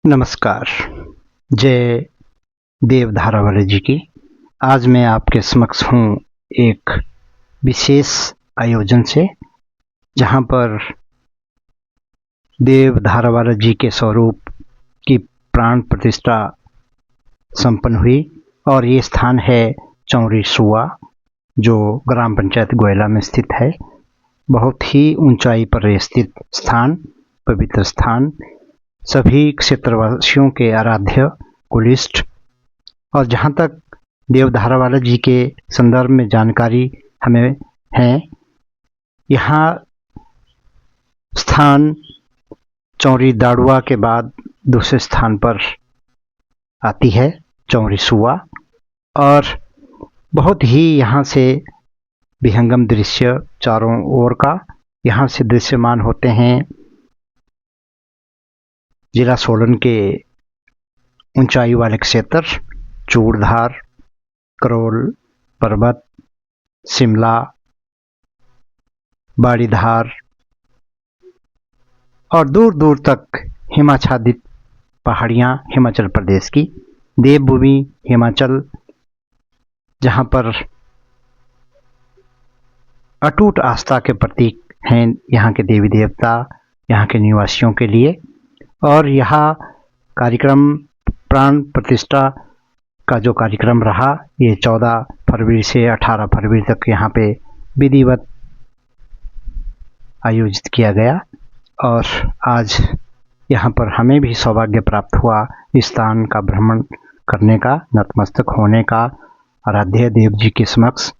नमस्कार। जय देव धारावाले जी की। आज मैं आपके समक्ष हूँ एक विशेष आयोजन से, जहाँ पर देव धारावाले जी के स्वरूप की प्राण प्रतिष्ठा संपन्न हुई और ये स्थान है चौरी सुआ, जो ग्राम पंचायत गोयला में स्थित है। बहुत ही ऊंचाई पर स्थित स्थान, पवित्र स्थान, सभी क्षेत्रवासियों के आराध्य कुलिष्ठ। और जहाँ तक देव धारावाले जी के संदर्भ में जानकारी हमें है, यहाँ स्थान चौरी दाड़ुआ के बाद दूसरे स्थान पर आती है चौरी सुआ। और बहुत ही यहाँ से विहंगम दृश्य चारों ओर का यहाँ से दृश्यमान होते हैं। जिला सोलन के ऊंचाई वाले क्षेत्र चूड़धार, करोल पर्वत, शिमला, बाड़ीधार और दूर दूर तक हिमाच्छादित पहाड़ियाँ हिमाचल प्रदेश की देवभूमि हिमाचल, जहाँ पर अटूट आस्था के प्रतीक हैं यहाँ के देवी देवता, यहाँ के निवासियों के लिए। और यह कार्यक्रम प्राण प्रतिष्ठा का जो कार्यक्रम रहा, ये 14 फरवरी से 18 फरवरी तक यहाँ पे विधिवत आयोजित किया गया। और आज यहाँ पर हमें भी सौभाग्य प्राप्त हुआ इस स्थान का भ्रमण करने का, नतमस्तक होने का आराध्य देव जी के समक्ष।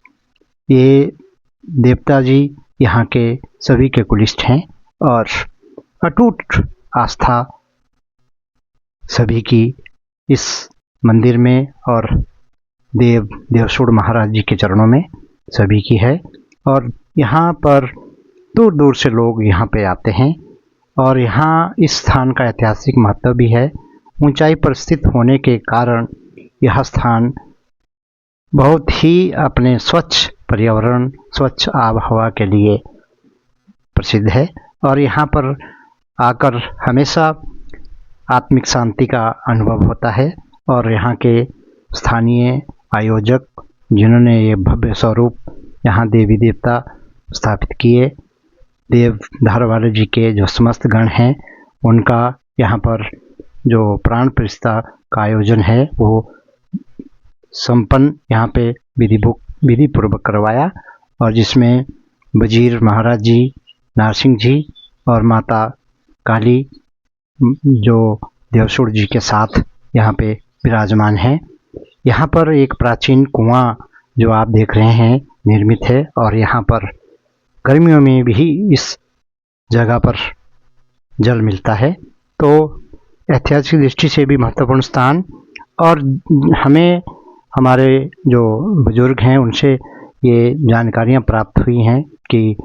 ये देवता जी यहाँ के सभी के कुलिष्ठ हैं और अटूट आस्था सभी की इस मंदिर में और देवसुड़ महाराज जी के चरणों में सभी की है। और यहाँ पर दूर दूर से लोग यहाँ पे आते हैं और यहाँ इस स्थान का ऐतिहासिक महत्व भी है। ऊंचाई पर स्थित होने के कारण यह स्थान बहुत ही अपने स्वच्छ पर्यावरण, स्वच्छ आबहवा के लिए प्रसिद्ध है। और यहाँ पर आकर हमेशा आत्मिक शांति का अनुभव होता है। और यहाँ के स्थानीय आयोजक, जिन्होंने ये भव्य स्वरूप यहाँ देवी देवता स्थापित किए, देव धारावाले जी के जो समस्त गण हैं, उनका यहाँ पर जो प्राण प्रतिष्ठा का आयोजन है वो संपन्न यहाँ पे विधि पूर्वक करवाया। और जिसमें वजीर महाराज जी, नारसिंह जी और माता काली जो देवसुड़ जी के साथ यहाँ पे विराजमान है। यहाँ पर एक प्राचीन कुआं जो आप देख रहे हैं निर्मित है और यहाँ पर गर्मियों में भी इस जगह पर जल मिलता है। तो ऐतिहासिक दृष्टि से भी महत्वपूर्ण स्थान। और हमें हमारे जो बुजुर्ग हैं उनसे ये जानकारियाँ प्राप्त हुई हैं कि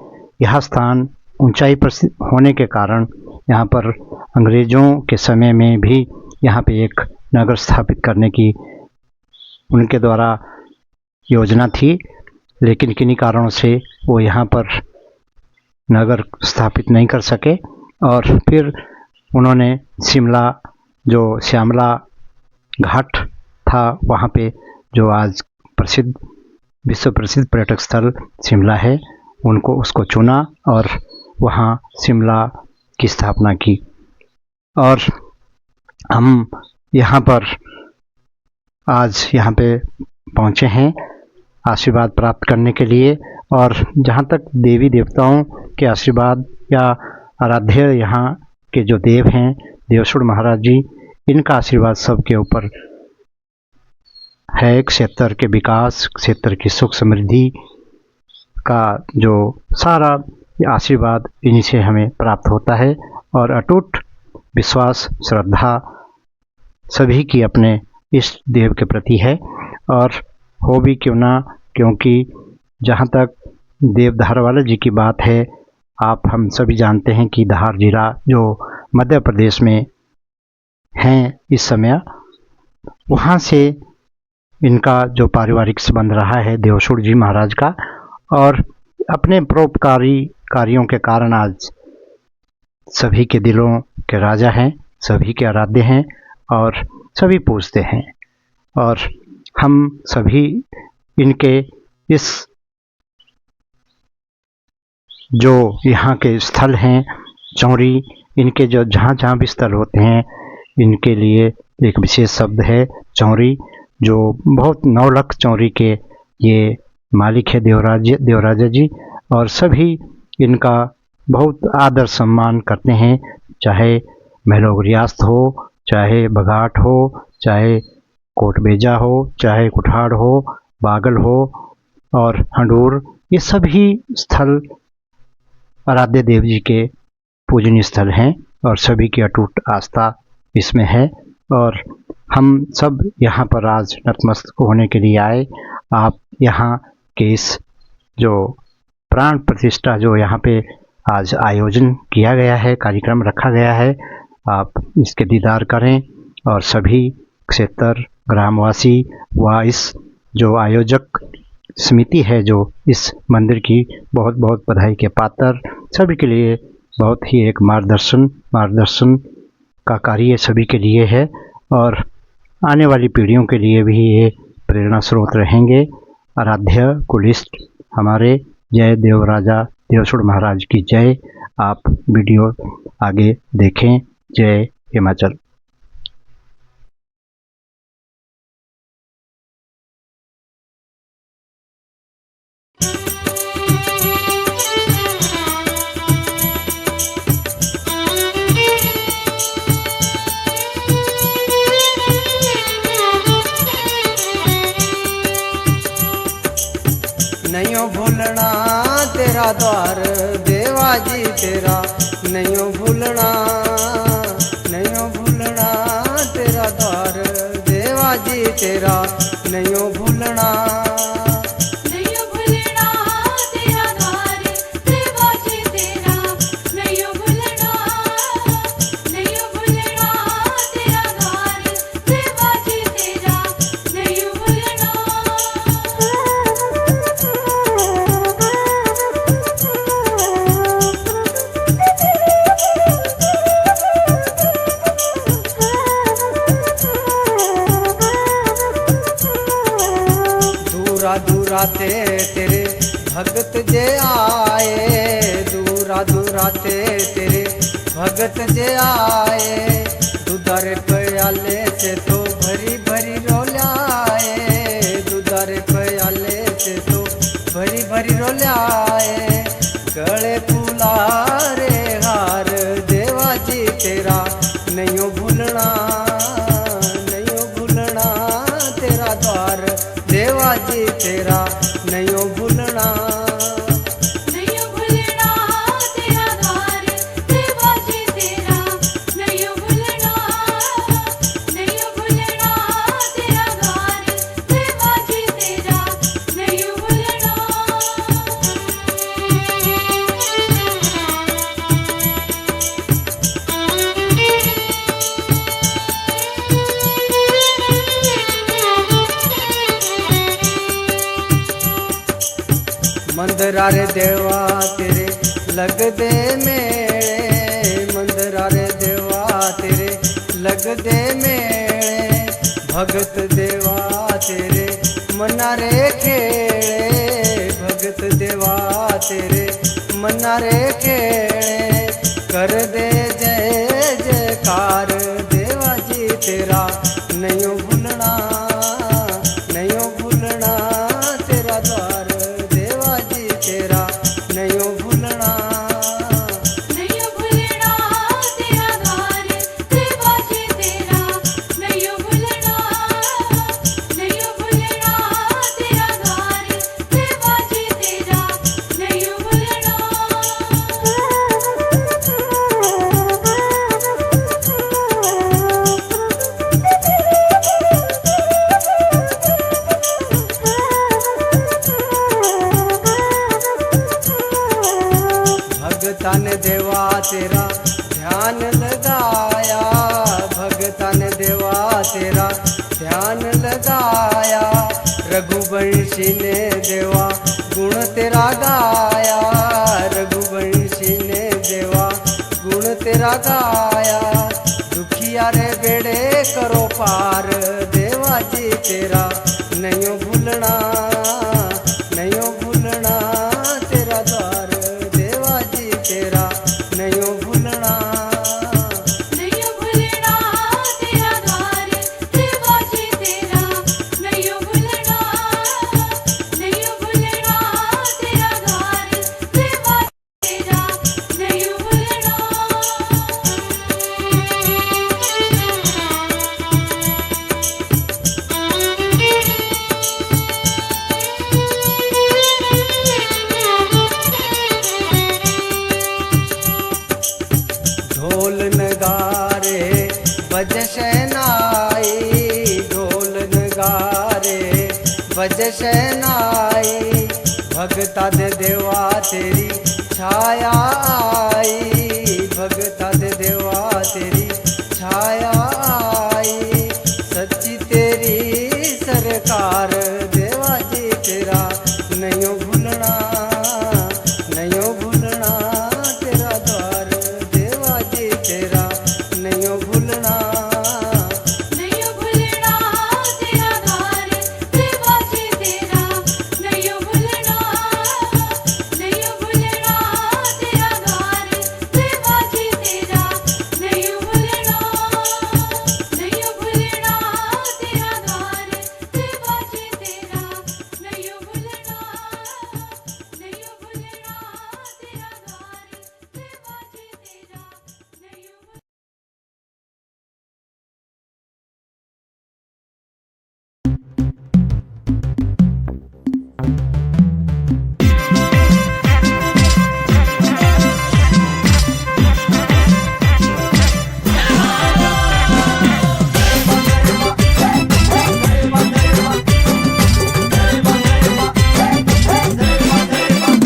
यह स्थान ऊंचाई पर होने के कारण यहाँ पर अंग्रेज़ों के समय में भी यहाँ पे एक नगर स्थापित करने की उनके द्वारा योजना थी, लेकिन किन्हीं कारणों से वो यहाँ पर नगर स्थापित नहीं कर सके। और फिर उन्होंने शिमला, जो श्यामला घाट था, वहाँ पे जो आज विश्व प्रसिद्ध पर्यटक स्थल शिमला है, उसको चुना और वहाँ शिमला की स्थापना की। और हम यहाँ पर आज यहाँ पे पहुँचे हैं आशीर्वाद प्राप्त करने के लिए। और जहाँ तक देवी देवताओं के आशीर्वाद या आराध्य यहाँ के जो देव हैं देवसुड़ महाराज जी, इनका आशीर्वाद सबके ऊपर है। क्षेत्र के विकास, क्षेत्र की सुख समृद्धि का जो सारा आशीर्वाद इन्हीं से हमें प्राप्त होता है। और अटूट विश्वास, श्रद्धा सभी की अपने इष्ट देव के प्रति है। और हो भी क्यों ना, क्योंकि जहाँ तक देव धारावाले जी की बात है, आप हम सभी जानते हैं कि धार जिला जो मध्य प्रदेश में हैं इस समय, वहाँ से इनका जो पारिवारिक संबंध रहा है देवसुड़ जी महाराज का। और अपने परोपकारी कार्यों के कारण आज सभी के दिलों के राजा हैं सभी के आराध्य हैं और सभी पूजते हैं। और हम सभी इनके इस जो यहाँ के स्थल हैं चौरी, इनके जो जहाँ जहाँ भी स्थल होते हैं इनके लिए एक विशेष शब्द है चौरी, जो बहुत नौलख चौरी के ये मालिक है देवराजा जी। और सभी इनका बहुत आदर सम्मान करते हैं, चाहे महलोगरियास्त हो, चाहे बघाट हो, चाहे कोटबेजा हो, चाहे कुठाड़ हो, बागल हो और हंडूर, ये सभी स्थल आराध्य देव जी के पूजनीय स्थल हैं और सभी की अटूट आस्था इसमें है। और हम सब यहाँ पर आज नतमस्तक होने के लिए आए। आप यहाँ के इस जो प्राण प्रतिष्ठा जो यहाँ पे आज आयोजन किया गया है, कार्यक्रम रखा गया है, आप इसके दीदार करें और सभी क्षेत्र ग्रामवासी व इस जो आयोजक समिति है जो इस मंदिर की बहुत बहुत बधाई के पात्र, सभी के लिए बहुत ही एक मार्गदर्शन का कार्य सभी के लिए है और आने वाली पीढ़ियों के लिए भी ये प्रेरणा स्रोत रहेंगे। आराध्य कुलिस्ट हमारे जय देवराजा देवसुड़ महाराज की जय। आप वीडियो आगे देखें। जय हिमाचल। नहीं भूलना तेरा द्वार देवा जी तेरा, नहीं भूलना तेरा द्वार देवा जी तेरा, नहीं भूलना दूरा तेरे भगत जे आए, दूरा तेरे भगत जे आए, दुधारे प्याले से तो भरी भरी रोल्याए, दुधारे प्याले से तो भरी भरी रोल्याए, गले फूलारे हार देवा जी तेरा, नहीं भूलना तेरा द्वार देवा जी तेरा, नहीं भूलना तेरा द्वार देवा जी तेरा, नहीं भूलना तेरा द्वार देवा जी तेरा, नहीं भूलना। मंदरा रे देवा तेरे लग दे मेरे, मंदरा रे देवा तेरे लग दे मेरे, भगत देवा तेरे मना रे खेड़े, भगत देवा तेरे मना रे खेड़े, कर दे जय जयकार देवा जी तेरा, नहीं भूलना तेरा द्वार देवा जी तेरा, नहीं भूलना तेरा द्वार देवा जी तेरा, नहीं भूलना तेरा द्वार देवा जी तेरा, नहीं भूलना। भगतन देवा तेरा ध्यान लगाया, भगतन देवा तेरा ध्यान लगाया, रघुवंशी ने देवा गुण तेरा गाया, रघुवंशी ने देवा गुण तेरा गाया, दुख नदिया रे बेड़े करो पार देवा जी तेरा नहीं भूलना नहीं भूलना तेरा द्वार देवा जी तेरा नहीं भूलना नहीं भूलना तेरा द्वार देवा जी तेरा नहीं भूलना नहीं भूलना तेरा द्वार देवा जी तेरा नहीं भूलना। ढोल नगारे बज शहनाई ढोल नगारे बज शहनाई भगता दे देवा तेरी छाया आई भगता दे देवा तेरी छाया आई सच्ची तेरी सरकार देवा जी तेरा नहीं भूलना नहीं भूलना तेरा द्वार देवा जी तेरा नहीं भूलना नहीं भूलना तेरा द्वार देवा जी तेरा नहीं भूलना नहीं भूलना तेरा द्वार देवा जी तेरा नहीं भूलना नहीं भूलना तेरा द्वार देवा जी तेरा नहीं भूलना नहीं भूलना तेरा द्वार देवा जी तेरा नहीं भूलना।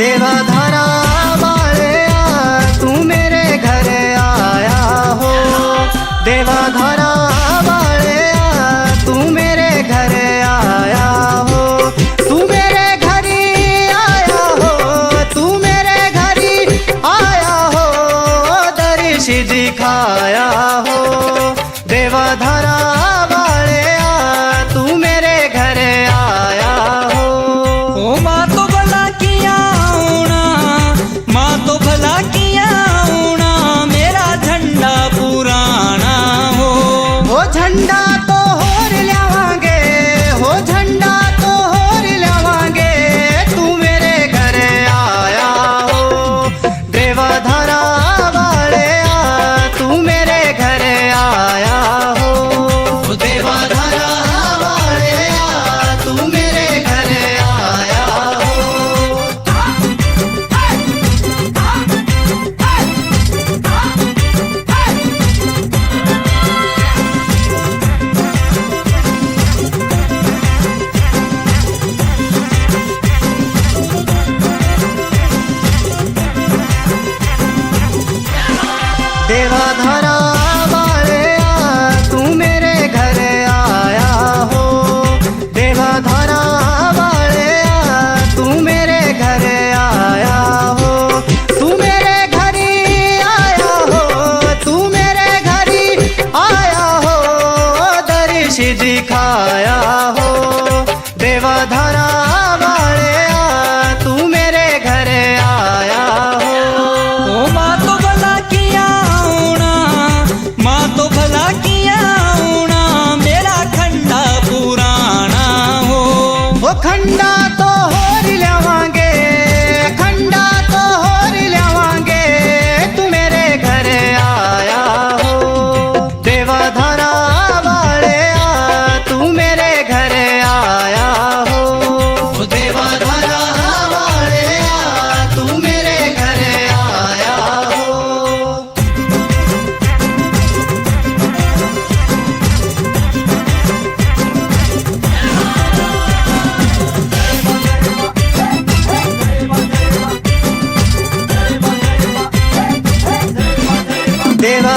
देवा धारा वाले तू मेरे घर आया हो देवा धारा वाले तू मेरे घर आया हो तू मेरे घर आया हो तू मेरे घर आया हो दर्श दिखाया हो देवा धारा वाले तू मेरे घर आया हो ओ माँ तो भला किया होना माँ तो भला किया होना मेरा झंडा पुराना हो झंडा तो होर ल्यावांगे हो झंडा तो होर ल्यावांगे तू मेरे घर आया हो देवा धारा वाले तू मेरे घर आया हो देवा धारा वाले तू मेरे घर आया हो देवा धारा वाले तू मेरे घर आया हो देवा धारा वाले तू मेरे घर आया हो तू मेरे घर आया हो तू मेरे घर आया हो दर्श दिखाया हो देवा धारा वाले तू मेरे घर आया हो ओ माँ तो भला किया होना माँ तो भला किया होना मेरा खंडा पुराना हो खंडा तो होर ल्यावांगे खंडा तो होर ल्यावांगे तू मेरे घर आया हो देवा धारा वाले तू मेरे घर आया हो देवा धारा वाले तू मेरे घर आया हो देवा